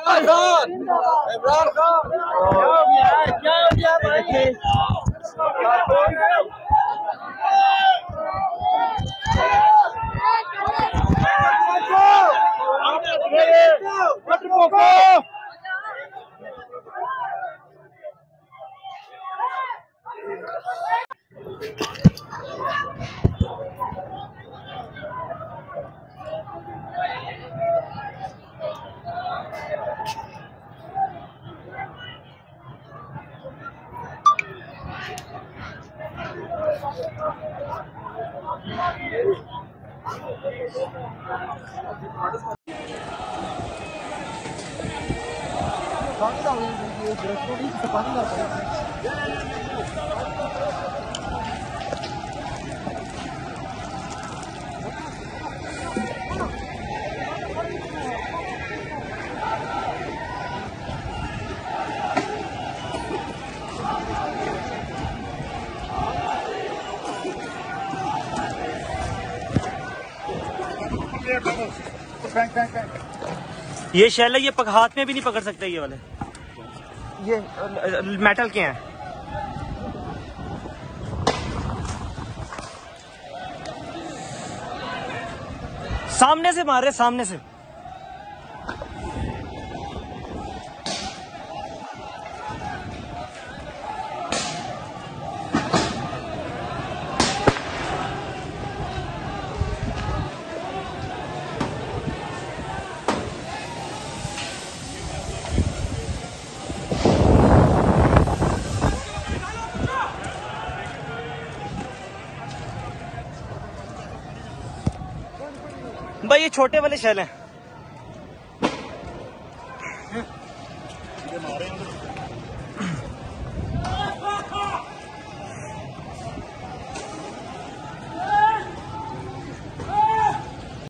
इमरान खान क्या हो गया भाई? ये शेल है, ये हाथ में भी नहीं पकड़ सकते ये वाले, ये मेटल के हैं। सामने से मार रहे, सामने से। भाई ये छोटे वाले शेल हैं।